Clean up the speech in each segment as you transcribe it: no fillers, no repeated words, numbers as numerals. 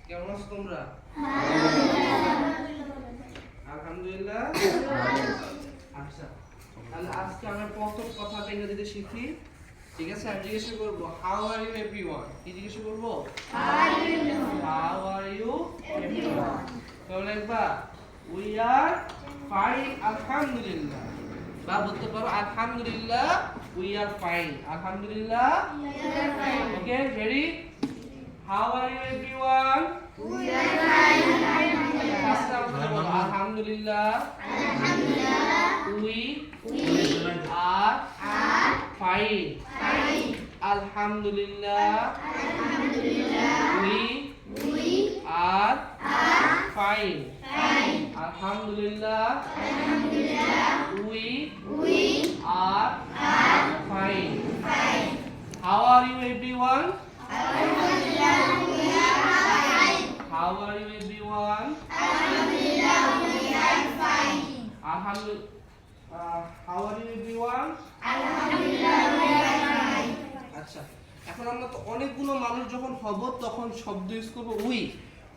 কেমন আছো তোমরা? আলহামদুলিল্লাহ। আচ্ছা, তাহলে আজকে আমরা প্রথম কথাটা ইংরেজিতে শিখি। ঠিক আছে, আমি জিজ্ঞাসা করবো হাউ আর ইউ এভরিওয়ান। কি জিজ্ঞাসা করবো? How are you everyone. তাহলে একবার উই আর ফাইন আলহামদুলিল্লাহ। বা বলতে পারো আলহামদুলিল্লাহ উই আর ফাইন। আলহামদুলিল্লাহ okay, ready? How are you everyone? We are fine. First আমরা বলবো আলহামদুলিল্লাহ। We are fine. আলহামদুলিল্লাহ উই আর ফাইন। আলহামদুলিল্লাহ we are fine. How are you everyone? How are you everyone? How are you everyone? আচ্ছা, এখন আমরা তো অনেকগুলো মানুষ যখন হব তখন শব্দ ইউজ করব উই।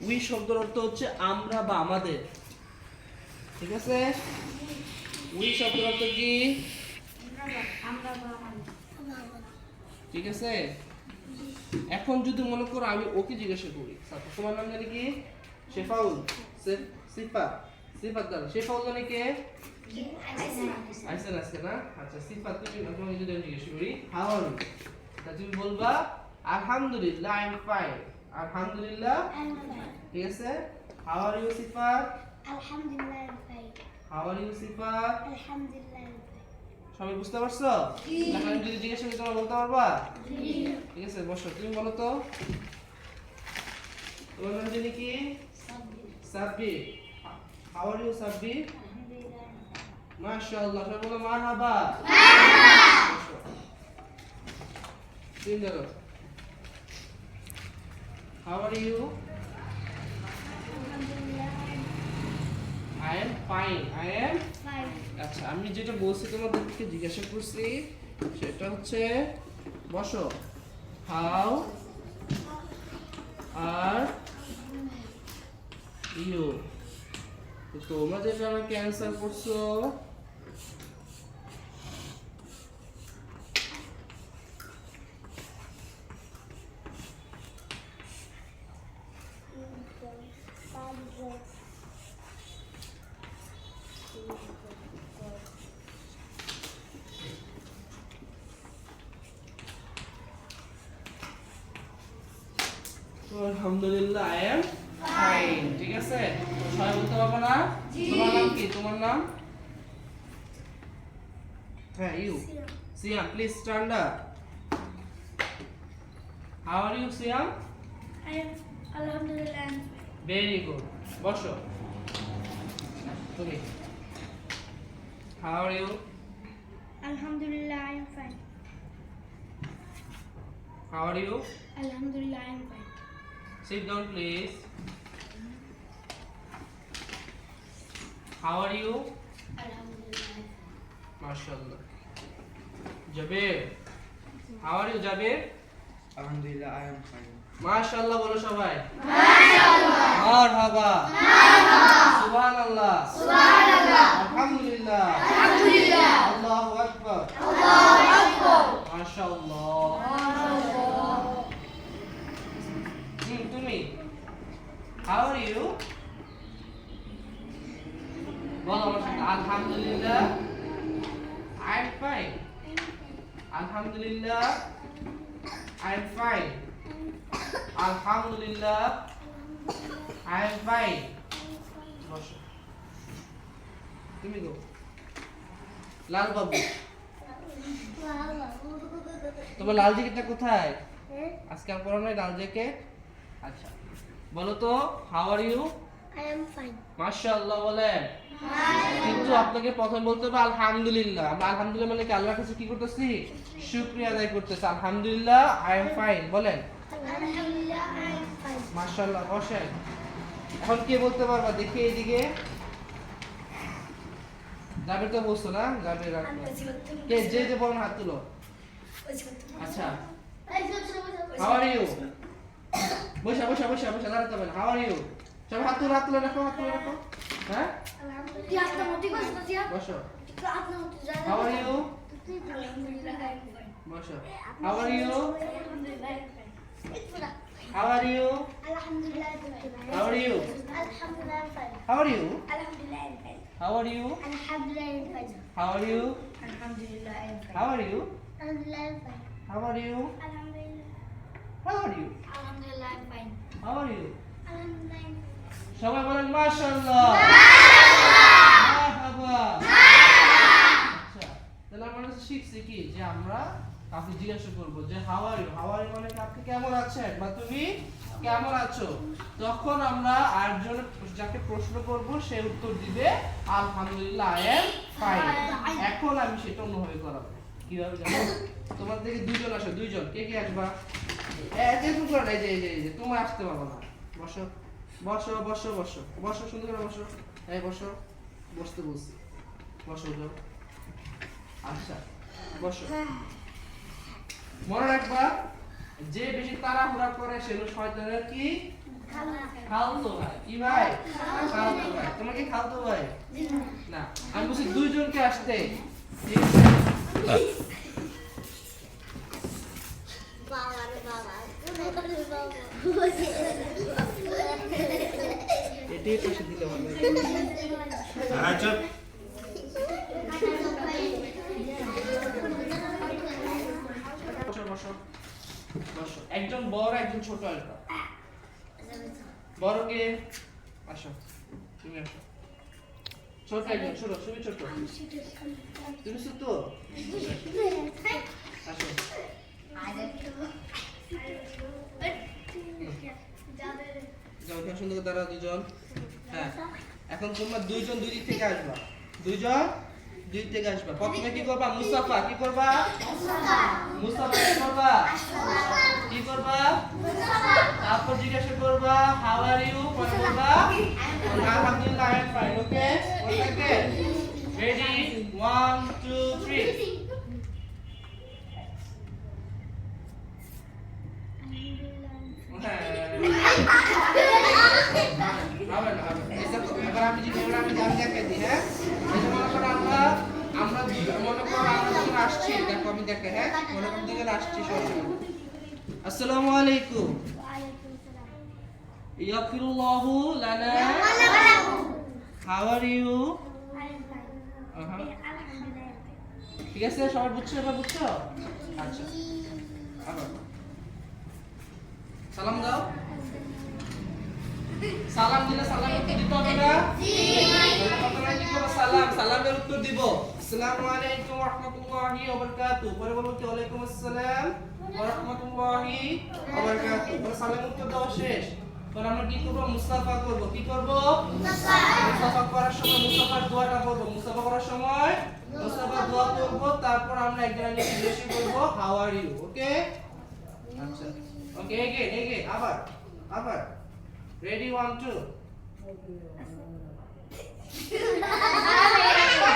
উই শব্দের অর্থ হচ্ছে আমরা বা আমাদের। ঠিক আছে? উই শব্দের অর্থ কি? ঠিক আছে? এখন যদি মনে করো আমি ওকে জিজ্ঞাসা করি, তোমার নাম জানি কি? শেফাউল। সিফাত দাও। শেফাউল জানি কে? আইসেন আছে না? আচ্ছা, সিফাত তুমি তোমাকে যদি আমি জিজ্ঞাসা করি হাউ আর ইউ, তা তুমি বলবা আলহামদুলিল্লাহ আই এম ফাইন। আলহামদুলিল্লাহ। ঠিক আছে? How are you Sifat? Alhamdulillah, I'm fine. How are you Sifat? Alhamdulillah, I'm fine. সবাই বুঝতে পারছো? তাহলে আমি যদি জিজ্ঞাসা করি তোমরা বলতে পারবা? ঠিক আছে, বসো। তুমি বলো তো তোমার নাম জানি কি? Sabbir. How are you Sabbir? Alhamdulillah, I'm fine. মাশাআল্লাহ। সবাই বলো মারহাবা। বসো। তিন ধরো। How are you? Alhamdulillah, I am fine. I am fine. আচ্ছা, আমি যেটা বলছি তোমাদেরকে জিজ্ঞাসা করছি সেটা হচ্ছে বসো। How are you? তোমরা যেটা আমাকে অ্যান্সার করছো আলহামদুলিল্লাহ আই এম ফাইন। ঠিক আছে, সবাই বলতে পারবে না? তোমার নাম কি? তোমার নাম? হ্যাঁ, you. Siam, please stand up. How are you Siam? I am Alhamdulillah, I'm fine. Very good. বসো তুমি। How are you? Alhamdulillah, I'm fine. How are you? Alhamdulillah, I'm fine. Sit down please. How are you? Alhamdulillah, I'm fine. MashaAllah. Jabir. How are you Jabir? Alhamdulillah, I am fine. MashaAllah বলো সবাই। MashaAllah. মারহাবা। মারহাবা। সুবহানাল্লাহ। সুবহানাল্লাহ। আলহামদুলিল্লাহ। আলহামদুলিল্লাহ। আল্লাহু আকবার। আল্লাহু আকবার। মাশাআল্লাহ। মাশাআল্লাহ। তুমি হাউ আর ইউ? বলো আমার সাথে আলহামদুলিল্লাহ আই এম ফাইন। আলহামদুলিল্লাহ আই এম ফাইন। আলহামদুলিল্লাহ আই এম ফাইন। বসো তুমি গো। লাল বাবু, তোমার লাল জ্যাকেটটা কোথায়? আজকে আর পড়া নাই লাল জ্যাকেট? আচ্ছা, বলো তো how are you? I am fine. মাশাআল্লাহ বলেন। কিন্তু আপনাকে প্রথমে বলতে হবে আলহামদুলিল্লাহ। আমরা আলহামদুলিল্লাহ মানে কি আল্লাহর কাছে কি করতেছি? শুকরিয়া আদায় করতেছি। আলহামদুলিল্লাহ আই এম ফাইন বলেন। Alhamdulillah, I am fine. মাশাআল্লাহ। বসেন। এখন কে বলতে পারবা দেখি এইদিকে? জাবির তো বলছো না? জাবির রাখো। কে যে বলেন হাত তুলো। আচ্ছা, হাউ আর ইউ? বসা বসা বসা বসা দাঁড়াতে হবে না। How are you? সবাই হাত তুলে রাখো, হাত তুলে রাখো। হ্যাঁ? Dia atna moti ko sa dia. বসো। Atna moti ja. How are you? Alhamdulillah I am fine. বসো। How are you? Alhamdulillah I am fine. How are you? Alhamdulillah I am fine. How are you? Alhamdulillah I am fine. How are you? Alhamdulillah I am fine. How are you? Alhamdulillah I am fine. How are you? Alhamdulillah I am fine. How are you? Alhamdulillah I am fine. How are you? Alhamdulillah. How are you? Alhamdulillah I am fine. How are you? Alhamdulillah I am fine. সবাই বলেন মাশাআল্লাহ। মারহাবা। আচ্ছা, তাহলে আমরা শিখছি কি যে আমরা কাউকে জিজ্ঞাসা করব যে how are you? How are you মানে আপনি কেমন আছেন বা তুমি কেমন আছো? তখন আমরা আরেকজনের যাকে প্রশ্ন করব সে উত্তর দিবে আলহামদুলিল্লাহ আই এম ফাইন। এখন আমি সেটা অন্যভাবে করাবো। কিভাবে জানো? তোমার থেকে দুইজন আসো, দুইজন। কে কে আসবা? এরকম করে না, এই যে তুমি আসতে পারবে না। বসো বসো বসো বসো বসো, সুন্দর করে বসো। এই বসো, বসতে বলছি। বসো যাও। আচ্ছা বসো। মনে রাখবা যে বেশি তাড়াহুড়া করে সে হলো শয়তানের কি খালতো ভাই। কি ভাই? খালতো ভাই। তোমার কি খালতো ভাই? না, আমি বলছি দুইজনকে আসতে। ঠিক আছে? Baba re baba. এটাই পাশে দিলে হবে। আচ্ছা বসো বসো বসো। একজন বড় একজন ছোট আসবা। বড় কে? আসো, তুমি আসো। ছোট একজন, ছোট, তুমি ছোট। তুমি ছোট? আসো। যাও, এখানে সুন্দর করে দাঁড়াও দুজন। হ্যাঁ, এখন তোমরা দুইজন দুই দিক থেকে আসবা। দুইজন দুই দিক থেকে আসবা। প্রথমে কি করবা? মুসাফা। কি করবা? মুসাফা। কি করবা? কি করবা? তারপর জিজ্ঞাসা করবা হাউ আর ইউ? পরে বলবা আলহামদুলিল্লাহ I am fine. Okay? Okay? Ready? 1 2 3। এবার আমি দেখাই দিই। হ্যাঁ, মনে করো আমরা দুজন আসছি। দেখো আমি দেখে। হ্যাঁ, মনে করো দুজন আসছি। আসসালামু আলাইকুম। ইয়াগফিরুল্লাহু লানা। How are you? ঠিক আছে, সবাই বুঝছো? এবার বুঝছো? আচ্ছা, আবার সালাম দাও। সালাম দিলে সালাম উত্তর দিতে হবে না? প্রথমে কি করব? সালামের উত্তর দিব। আসসালামু আলাইকুম ওয়া রাহমাতুল্লাহি ওয়া বারাকাতুহু। পরে বলবো কি ওয়ালাইকুম আসসালাম ওয়া রাহমাতুল্লাহি ওয়া বারাকাতুহু। পরে সালামের উত্তর দেওয়া শেষ। পরে আমরা কি করব? মুস্তাফা করব। কি করব? মুস্তাফা করার সময় মুস্তাফার দোয়াটা করব। মুস্তাফা করার সময় মুস্তাফার দোয়া করব। তারপর আমরা একজনকে জিজ্ঞাসা করব হাউ আর ইউ? ওকে? আচ্ছা, ওকে। এগেন আবার রেডি? 1 2।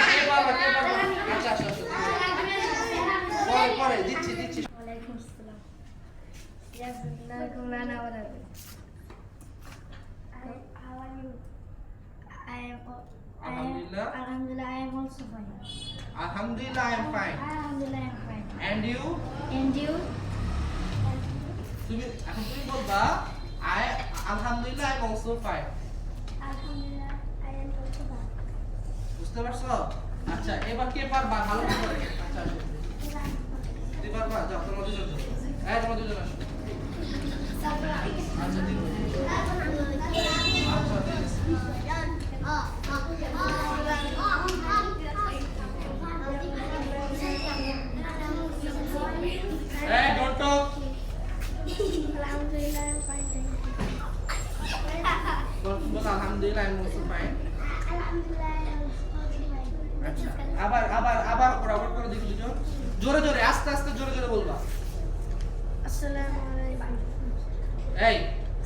কে বাবা? আচ্ছা আসো। পরে দিচ্ছি। Walaikum salam. Jazakallahu lana wa lakum. How are you? I am Alhamdulillah. Alhamdulillah I am also fine. আলহামদুলিল্লাহ I am fine. Alhamdulillah I am fine. And you? And you? তুমি বলবা আলহামদুলিল্লাহ I am also fine. Alhamdulillah I am also fine. বুঝতে পারছো? আচ্ছা, এবার কে পারবা ভালো করে? আচ্ছা আসো। তুই পারবা? যাও, তোমরা দুজন যাও। তোমরা দুজন আসো। আচ্ছা দিব। আচ্ছা ঠিক আছে। Don't talk. Alhamdulillah I am fine. বল আলহামদুলিল্লাহ I am also fine. Alhamdulillah I am also fine. আচ্ছা, আবার করে দেখি দুজন। জোরে আস্তে জোরে বলবা। Assalamu alaikum. এই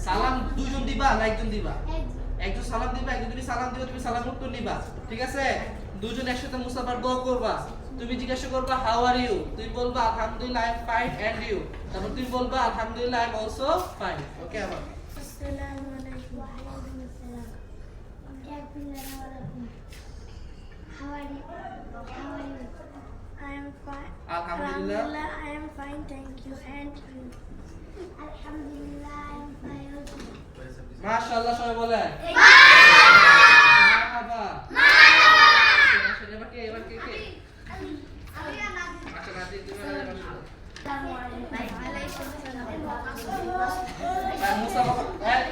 সালাম দুজন দিবা না একজন দিবা? একজন সালাম দিবা, একজন যদি সালাম দিবা তুমি সালাম উত্তর নিবা। ঠিক আছে? দুজন একসাথে মুস্তাফার দোয়া করবা। তুমি জিজ্ঞাসা করবা হাউ আর ইউ, তুই বলবা আলহামদুলিল্লাহ I am fine and you, তারপর তুই বলবা আলহামদুলিল্লাহ I am also fine. Okay আবার আসসালামু আলাইকুম। ওয়ালাইকুম আসসালাম। How are you? How are you? I am fine. Alhamdulillah. I am fine, thank you. And you? Alhamdulillah, I am fine also. মাশাআল্লাহ সবাই বলে মারহাবা। মারহাবা। এবার কে কে? আচ্ছা নাতি তুমি মুসাফা হ্যাঁ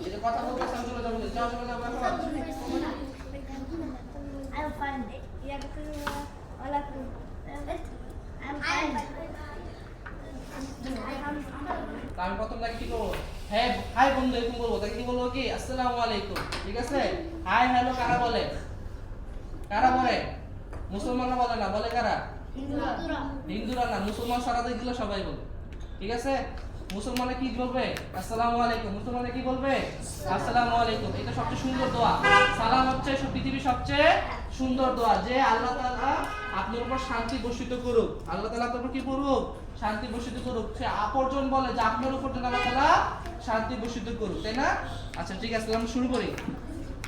এই যে কথা বলতে সামনে চলে যাবো চলো চলে যাবো এখন। I am fine. I'm fine. তা আমি প্রথম তাকে কি করবো, হ্যাঁ হাই বন্ধু এরকম বলবো, তাকে কি বলবো কি আসসালামু আলাইকুম, ঠিক আছে? হাই হ্যালো কারা বলে? কারা বলে? মুসলমানরা বলে না, বলে কারা? হিন্দুরা না, মুসলমান সারা দিলে সবাই বলে, ঠিক আছে? মুসলমানে কি বলবে? আসসালামু আলাইকুম। মুসলমানে কি বলবে? আসসালামু আলাইকুম। এটা সবচেয়ে সুন্দর দোয়া। সালাম হচ্ছে পৃথিবীর সবচেয়ে সুন্দর দোয়া, যে আল্লাহ তাআলা আপনার উপর শান্তি বর্ষিত করুক। আল্লাহ তাআলা আপনার উপর কি করুক? শান্তি বর্ষিত করুক। সে আপরজন বলে যে আপনার উপর যেন আল্লাহ তাআলা শান্তি বর্ষিত করুক, তাই না? আচ্ছা ঠিক আছে, আমরা শুরু করি।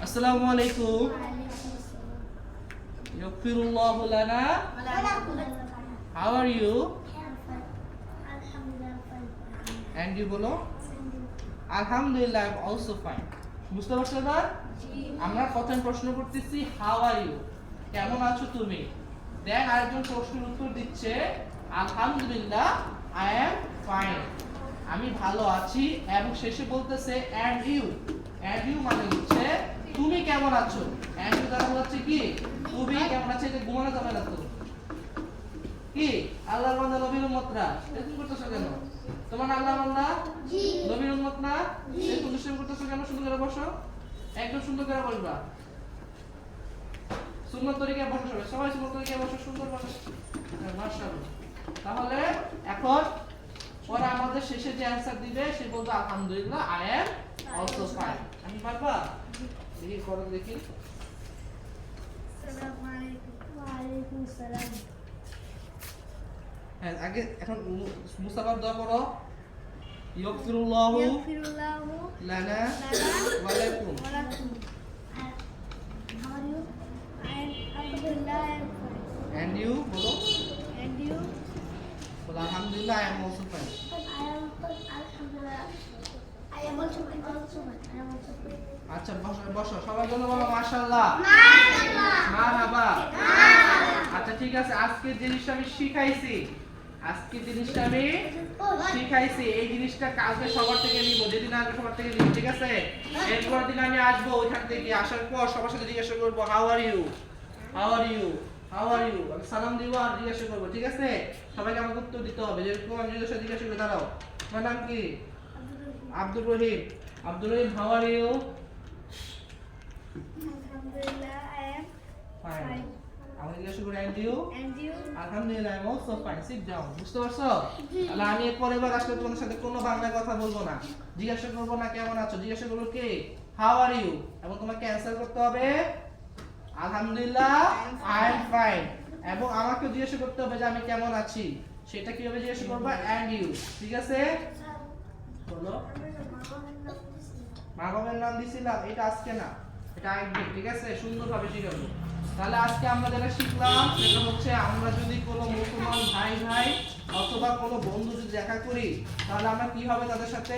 আসসালামু আলাইকুম। ইয়াগফিরুল্লাহু লানা। How are you? And you বলো আলহামদুলিল্লাহ আই এম অলসো ফাইন। বুঝতে পারছো এবার? আমরা প্রথম প্রশ্ন করতেছি হাউ আর ইউ, কেমন আছো তুমি? দেন আরেকজন প্রশ্নের উত্তর দিচ্ছে আলহামদুলিল্লাহ আই এম ফাইন, আমি ভালো আছি। এবং শেষে বলতেছে and you মানে হচ্ছে তুমি কেমন আছো। and you দ্বারা হচ্ছে কি তুমি কেমন আছো, এটা ঘুমানো যাবে না তো কি? আল্লাহর বান্দা নবীর উম্মতরা এরকম করতেছো কেন? তোমার আল্লাহর বান্দা জি নবীর উম্মত না এরকম দুষ্টামি করতেছো কেন? সুন্দর করে বসো, একদম সুন্দর করে বসবা, সুন্নত তরিকায় বসো, সবাই সুন্নত তরিকায় বসো, সুন্দর বসো। মাশাআল্লাহ। তাহলে এখন ওরা আমাদের শেষে যে অ্যানসার দিবে সে বলবে আলহামদুলিল্লাহ আই এম অলসো ফাইন। আমি পারবা? দেখি করো দেখি। আসসালামু আলাইকুম। ওয়ালাইকুম আসসালাম। হ্যাঁ আগে এখন মুসাফার দোয়া করো। ইয়াগফিরুল্লাহু লানা ওয়া লাকুম। How are you? Alhamdulillah, I am fine. And you বলো And you? বলো আলহামদুলিল্লাহ I am also fine. Alhamdulillah, I am also fine. I am also fine. আচ্ছা বসো বসো, সবার জন্য বলো মাশাআল্লাহ মারহাবা। আচ্ছা ঠিক আছে, আজকে জিনিসটা আমি শিখাইছি, এই জিনিসটা কালকে সবার থেকে নিব, যেদিন আসবে সবার থেকে নিব, ঠিক আছে? এরপর দিন আমি আসবো, ওইখান থেকে আসার পর সবার সাথে জিজ্ঞাসা করবো হাউ আর ইউ, আমি সালাম দিব আর জিজ্ঞাসা করবো, ঠিক আছে? সবাইকে আমাকে উত্তর দিতে হবে। যেরকম আমি জিজ্ঞাসা করে দাঁড়াও, তোমার নাম কি? Abdur Rahim. How are you? Alhamdulillah, I am fine. fine. আমি জিজ্ঞাসা করি and you? And you? আলহামদুলিল্লাহ I am also fine. Sit down. বুঝতে পারছো? তাহলে আমি এরপর এবার আসলে তোমাদের সাথে কোনো বাংলায় কথা বলবো না, জিজ্ঞাসা করবো না কেমন আছো, জিজ্ঞাসা করবো কি হাউ আর ইউ, এবং তোমাকে অ্যানসার করতে হবে আলহামদুলিল্লাহ আই এম ফাইন, এবং আমাকে জিজ্ঞাসা করতে হবে যে আমি কেমন আছি, সেটা কিভাবে জিজ্ঞাসা করবা and you, ঠিক আছে? বলো মা বাবার নাম দিছিলাম, এটা আজকে না, এটা একদিন, ঠিক আছে? সুন্দরভাবে শিখাবো। তাহলে আজকে আমরা যেটা শিখলাম সেটা হচ্ছে আমরা যদি কোনো মুসলমান ভাই অথবা কোনো বন্ধু যদি দেখা করি তাহলে আমরা কিভাবে তাদের সাথে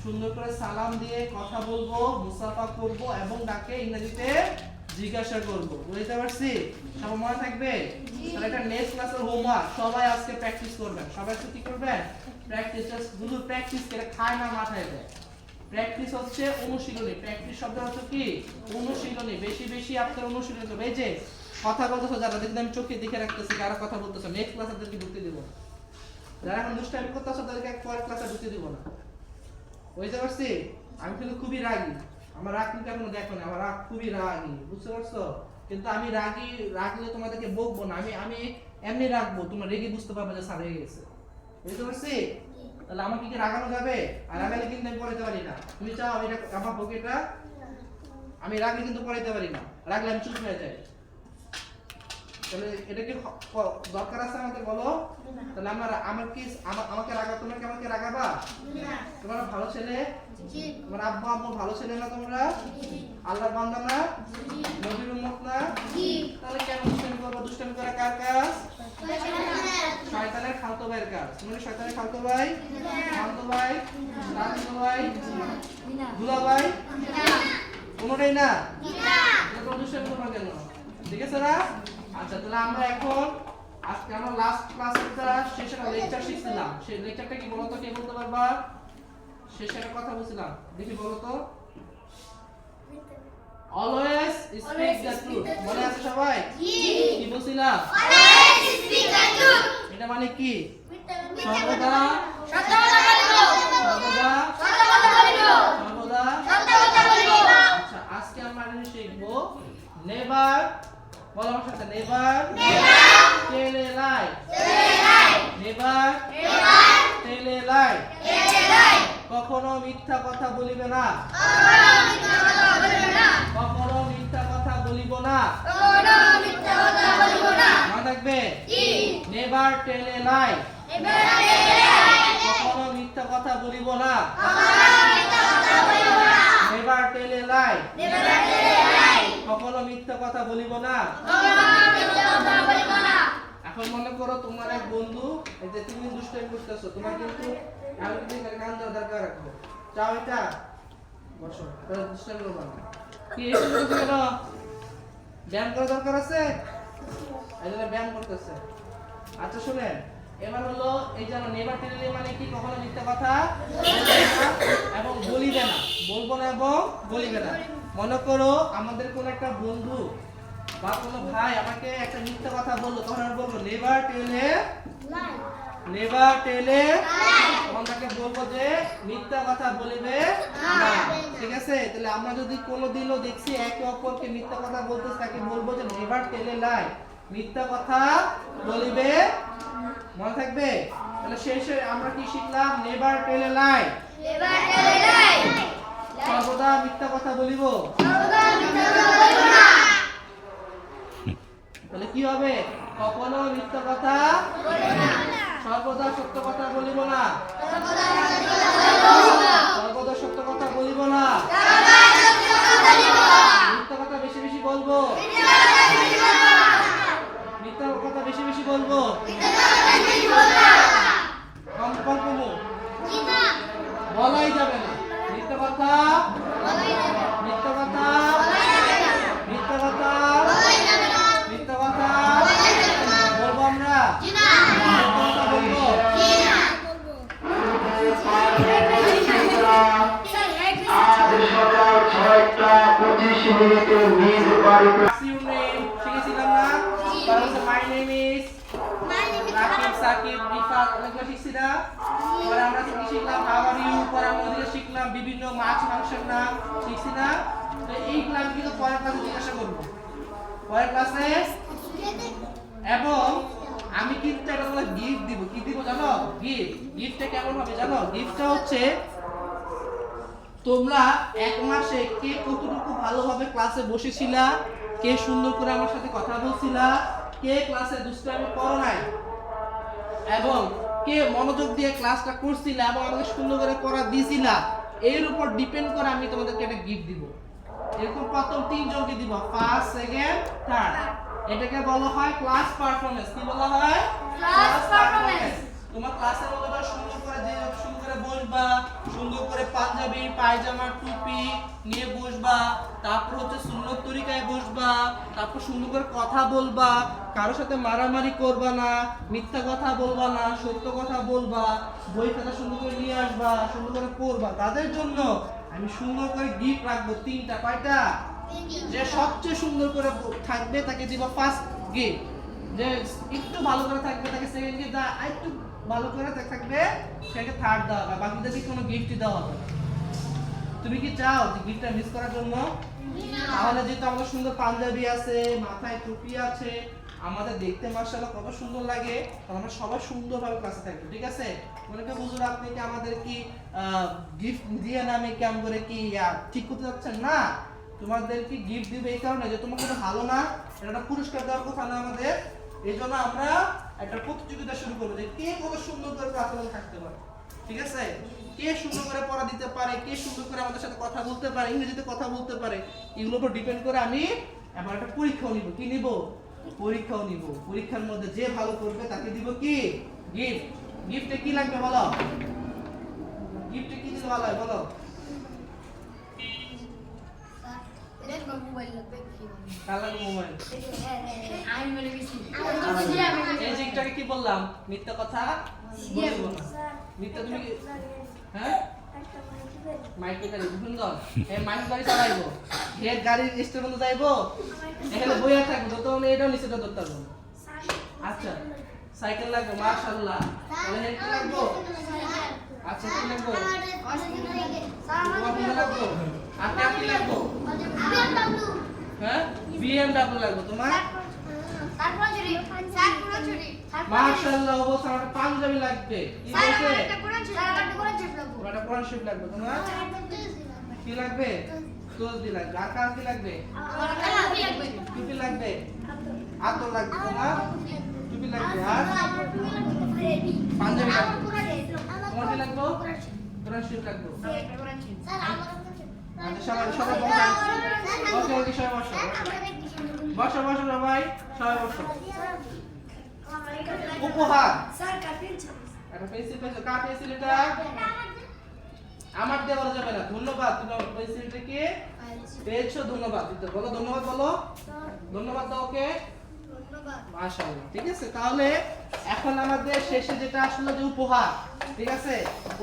সুন্দর করে সালাম দিয়ে কথা বলবো, মুসাফা করব এবং তাকে ইংরেজিতে জিজ্ঞাসা করব। বুঝতে পারছি? সব মনে থাকবে? তাহলে এটা নেক্সট ক্লাসের হোমওয়ার্ক, সবাই আজকে প্র্যাকটিস করবেন। সবাই কি করবেন? প্র্যাকটিস, শুধু প্র্যাকটিস করে খায় না মাথায় দেয়। প্র্যাকটিস হচ্ছে অনুশীলনী, প্র্যাকটিস শব্দ হচ্ছে কি অনুশীলনী, বেশি বেশি আপনার অনুশীলন করবে। এই যে কথা বলতেছো যারা, দেখবেন আমি চোখে দেখে রাখতেছি কারা কথা বলতেছো, নেক্সট ক্লাসে তাদেরকে ঢুকতে দিব না। যারা এখন দুষ্টামি করতেছো তাদেরকে পরের ক্লাসে ঢুকতে দিব না। বুঝতে পারছি? আমি কিন্তু খুবই রাগী, আমার রাগ কিন্তু এখনো দেখো না, আমার রাগ খুবই রাগী, বুঝতে পারছো? কিন্তু আমি রাগলে তোমাদেরকে বকবো না, আমি এমনি রাখবো, তোমরা রেগে বুঝতে পারবে যে স্যার রেগে গেছে। বুঝতে পারছি? তাহলে আমাকে কি রাগানো যাবে? আর রাগালে কিন্তু আমি পড়াইতে পারি না। তুমি চাও আমি এটা আমার বকেটা, আমি রাগলে কিন্তু পড়াইতে পারি না, রাগলে আমি চুপ হয়ে যাই। তাহলে এটা কি দরকার আছে আমাদের বলো? তাহলে আমরা আমাকে রাগা, তোমরা কি আমাকে রাগাবা? তোমরা ভালো ছেলে? তোমার আব্বু আম্মু ভালো ছেলে না তোমরা? আল্লাহর বান্দা না? নবীর উম্মত না? তাহলে কেন দুষ্টামি করবো? দুষ্টামি করা কার কাজ? শয়তানের খালতো ভাইয়ের কাজ। তুমি শয়তানের খালতো ভাই? খালতো ভাই? রাজতো ভাই? দুলা ভাই? কোনোটাই না? তোমরা দুষ্টামি করবা কেন? ঠিক আছে না? আচ্ছা, তাহলে আমরা এখন আজকে আমরা লাস্ট ক্লাসটা শেষে লেকচার শিখছিলাম। সেই লেকচারটা কি বলতো? কে বলতে পারবা? শেষে একটা কথা বলছিলাম, দেখি বলো তো। Always speak the truth. মনে আছে সবাই? কি বলছিলাম? এটা মানে কি? সর্বদা সর্বদা সর্বদা। আচ্ছা, আজকে আমরা শিখবো নেভার। বলো আমার সাথে, নেভার টেল এ লাই। নেভার টেল এ লাই। কখনো মিথ্যা কথা বলিবে না। কখনো মিথ্যা কথা বলিব না। মনে থাকবে? নেভার টেল এ লাই। কখনো মিথ্যা কথা বলিব না। নেভার টেল এ লাই। কখনো মিথ্যা কথা বলিব না। এখন মনে করো তোমার এক বন্ধু, এই যে তুমি দুষ্টামি করতেছো, তোমার কিন্তু আমি কিন্তু কান দেওয়া দরকার রাখো। চাও এটা? বসো, তাহলে দুষ্টামি করবা না। কি এই শুরু করতে গেল? ব্যায়াম করা দরকার আছে? এই জন্য ব্যায়াম করতেছে। আচ্ছা শুনেন, এবার হলো এই যে আমরা নেভার টেল মানে কি? কখনো মিথ্যা কথা বলবে না এবং বলিবে না। বলবো না এবং বলিবে না। মনে করো আমাদের কোন একটা বন্ধু বা কোনো ভাই আমাকে একটা মিথ্যা কথা বললো, তখন আমি বলবো নেভার টেল এ লাই। নেভার টেল এ লাই। তখন তাকে বলবো যে মিথ্যা কথা বলিবে না। ঠিক আছে? তাহলে আমরা যদি কোনোদিনও দেখছি একে অপরকে মিথ্যা কথা বলতেছে, তাকে বলবো যে নেভার টেল এ লাই। মিথ্যা কথা বলিবে। মনে থাকবে? তাহলে শেষে আমরা কি শিখলাম? নেভার টেল এ লাই। সর্বদা মিথ্যা কথা বলিব। তাহলে কি হবে? কখনো মিথ্যা কথা, সর্বদা সত্য কথা বলিব না। সর্বদা সত্য কথা বলিব না। মিথ্যা কথা বেশি বেশি বলবো। মিথ্যা কথা বেশি বেশি বলবো। কম কম কমু বলাই যাবে না। মিথ্যা কথা, মিথ্যা কথা, মিথ্যা কথা, মিথ্যা কথা বলবো আমরা? মিথ্যা কথা বলবো? শিখেছিলাম না? My name is Rakib, Sakib, Rifat, অনেকগুলো শিখছি না? পরে আমরা কি শিখলাম? How are you. পরে আমরা ওদিকে শিখলাম বিভিন্ন মাছ মাংসের নাম, শিখছি না? তো এই ক্লাস কিন্তু পরের ক্লাসে জিজ্ঞাসা করবো, পরের ক্লাসে। এবং আমি কিন্তু একটা বলে গিফট দিব। কি দিব জানো? গিফট। গিফটটা কেমন হবে জানো? গিফটটা হচ্ছে তোমরা এক মাসে কে কতটুকু ভালোভাবে ক্লাসে বসেছিলা, কে সুন্দর করে আমার সাথে কথা বলছিলা, কে ক্লাসে দুষ্টামি করো নাই, এবং কে মনোযোগ দিয়ে ক্লাসটা করছিলা এবং আমাকে সুন্দর করে করা দিছিলা, এর উপর ডিপেন্ড করে আমি তোমাদেরকে একটা গিফট দিব। এরকম প্রথম 3 জনকে দিব, ফার্স্ট, সেকেন্ড, থার্ড। এটাকে বলা হয় ক্লাস পারফরম্যান্স। কি বলা হয়? Class performance. তোমার ক্লাসের মধ্যে সুন্দর করে যে সুন্দর করে বসবা, সুন্দর করে পাঞ্জাবি পায়জামা টুপি নিয়ে বসবা, তারপর হচ্ছে সুন্নত তরিকায় বসবা, তারপর সুন্দর করে কথা বলবা, কারোর সাথে মারামারি করবা না, মিথ্যা কথা বলবা না, সত্য কথা বলবা, বই খাতা সুন্দর করে নিয়ে আসবা, সুন্দর করে পড়বা। তাদের জন্য আমি সুন্দর করে গিফট রাখবো 3টা। কয়টা? যে সবচেয়ে সুন্দর করে থাকবে তাকে দিব ফার্স্ট গিফট, যে একটু ভালো করে থাকবে তাকে সেকেন্ড গিফট, আর একটু ভালো করে থাকবে সেটাকে থার্ড দেওয়া হবে। বাকিদেরকে কোনো গিফটই দেওয়া হবে না। তুমি কি চাও যে গিফটটা মিস করার জন্য? তাহলে যেহেতু আমাদের সুন্দর পাঞ্জাবি আছে, মাথায় টুপি আছে, আমাদের দেখতে মাশাআল্লাহ কত সুন্দর লাগে, তাহলে আমরা সবাই সুন্দরভাবে ক্লাসে থাকবো। ঠিক আছে? মনে করেন হুজুর আপনি কি আমাদের কি গিফট দিয়ে না আমি কেমন করে কি ঠিক করতে যাচ্ছেন না? তোমাদেরকে গিফট দিবে এই কারণে যে তোমরা কিন্তু ভালো না, এটা একটা পুরস্কার দেওয়ার কথা না আমাদের। এই জন্য আমরা একটা প্রতিযোগিতা শুরু করবো যে কে কত সুন্দর করে ক্লাসে থাকতে পারে, ঠিক আছে? কে সুন্দর করে পড়া দিতে পারে, কে সুন্দর করে আমাদের সাথে কথা বলতে পারে, ইংরেজিতে কথা বলতে পারে, এগুলোর উপর ডিপেন্ড করে আমি এবার একটা পরীক্ষাও নিব। কি নিব? পরীক্ষাও নিব। পরীক্ষার মধ্যে যে ভালো করবে তাকে দিব কি? গিফট। গিফটে কি লাগবে বলো? গিফটে কি দিলে ভালো হয় বলো? কার লাগবে মোবাইল? এই যে এটাকে কি বললাম? মিথ্যা কথা বলবো না। মিথ্যা তুমি কি? হ্যাঁ? মাইক গাড়ি সুন্দর। এই মাইক গাড়ি চালাইবো। এর গাড়ির স্টেশন পর্যন্ত যাইবো। এখানে বইয়া থাকবো তো এটাও নিচে ধরতে পারবো। আচ্ছা। সাইকেল লাগবে মাশাআল্লাহ। তাহলে কি লাগবে? আচ্ছা কি লাগবে? তোমার কি লাগবে? আর কি লাগবে? হ্যাঁ? BMW লাগবে তোমার? মাশাআল্লাহ অবশ্য আমার পাঞ্জাবি লাগবে। কি বলছে? একটা কোরআন শরীফ লাগবে তোমার? কি লাগবে? তসবিহ লাগবে। আর কার কি লাগবে? টুপি লাগবে। আতর লাগবে তোমার? টুপি লাগবে। আর পাঞ্জাবি লাগবে। তোমার কি লাগবে? কোরআন শরীফ লাগবে। আচ্ছা সবাই বসো। ওকে সবাই বসো। বসো সবাই। সবাই বসো। উপহার। একটা পেন্সিল পেয়েছো। কার পেন্সিল এটা? আমার দিয়ে বলা যাবে না। ধন্যবাদ, তুমি আমার পেন্সিলটাকে পেয়েছো, ধন্যবাদ দিতে বলো। ধন্যবাদ বলো। ধন্যবাদ দাও ওকে। মাশাআল্লাহ। ঠিক আছে, তাহলে এখন আমাদের শেষে যেটা আসলে যে উপহার, ঠিক আছে?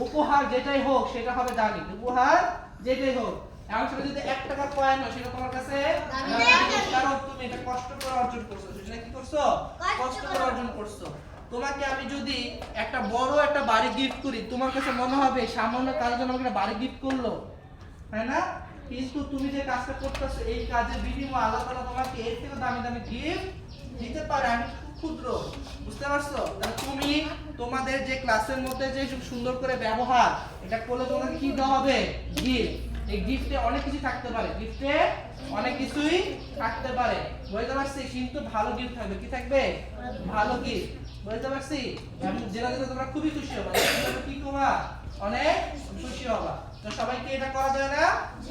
উপহার যেটাই হোক সেটা হবে দামি। উপহার যেটাই হোক, এখন সেটা যদি 1 টাকার কয়েন হয় সেটা তোমার কাছে দামি, কারণ তুমি এটা কষ্ট করে অর্জন করছো। সেটা কি করছো? কষ্ট করে অর্জন করছো। তোমাকে আমি যদি একটা বড় একটা বাড়ি গিফট করি, তোমার কাছে মনে হবে সামান্য কাজের জন্য আমাকে একটা বাড়ি গিফট করলো, তাই না? কিন্তু তুমি যে কাজটা করতেছো এই কাজের বিনিময়ে আল্লাহ তাআলা তোমাকে এর থেকে দামি দামি গিফট দিতে পারে। আমি খুব ক্ষুদ্র, বুঝতে পারছো? তাহলে তুমি তোমাদের যে ক্লাসের মধ্যে যে সুন্দর করে ব্যবহার এটা করলে তোমাকে কি দেওয়া হবে? গিফট। এই গিফটে অনেক কিছু থাকতে পারে, গিফটে অনেক কিছুই থাকতে পারে, বুঝতে পারছি? কিন্তু ভালো গিফট থাকবে। কি থাকবে? ভালো গিফট, বুঝতে পারছি? এবং যেটা দিলে তোমরা খুবই খুশি হবে। কি করবা? অনেক খুশি হবা। তো সবাইকে এটা করা যায় না?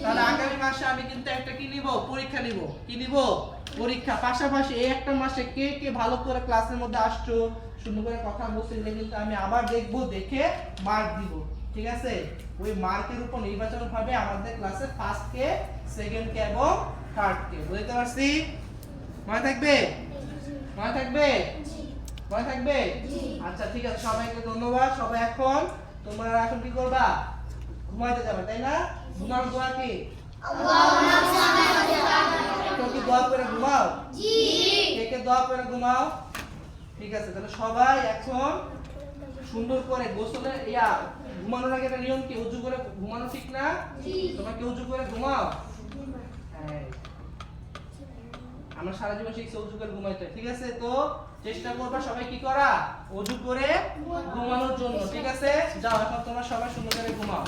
তাহলে আগামী মাসে আমি কিন্তু একটা কি নিব? পরীক্ষা নিব। কি নিব? পরীক্ষা। পাশাপাশি এই একটা মাসে কে কে ভালো করে ক্লাসের মধ্যে আসছো, সুন্দর করে কথা বলছো, এগুলো কিন্তু আমি আবার দেখবো, দেখে মার্ক দিব। ঠিক আছে? ওই মার্কের উপর নির্বাচন হবে আমাদের ক্লাসে ফার্স্ট কে, সেকেন্ড কে এবং থার্ড কে। বুঝতে পারছি? মনে থাকবে? মনে থাকবে? মনে থাকবে? আচ্ছা ঠিক আছে, সবাইকে ধন্যবাদ। সবাই এখন তোমরা এখন কি করবা? ঘুমাইতে যাবে, তাই না? ঘুমানোর দোয়া কি? কেউ কি দোয়া করে ঘুমাও? কে কে দোয়া করে ঘুমাও? ঠিক আছে, তাহলে সবাই এখন সুন্দর করে গোসলে ঘুমানোর আগে একটা নিয়ম কি? উজু করে ঘুমানো ঠিক না? তোমরা কি উজু করে ঘুমাও? আমরা সারা জীবন শিখছি উজু করে ঘুমাইতে, ঠিক আছে? তো চেষ্টা করবা সবাই কি করা? উজু করে ঘুমানোর জন্য, ঠিক আছে? যাও এখন তোমরা সবাই সুন্দর করে ঘুমাও।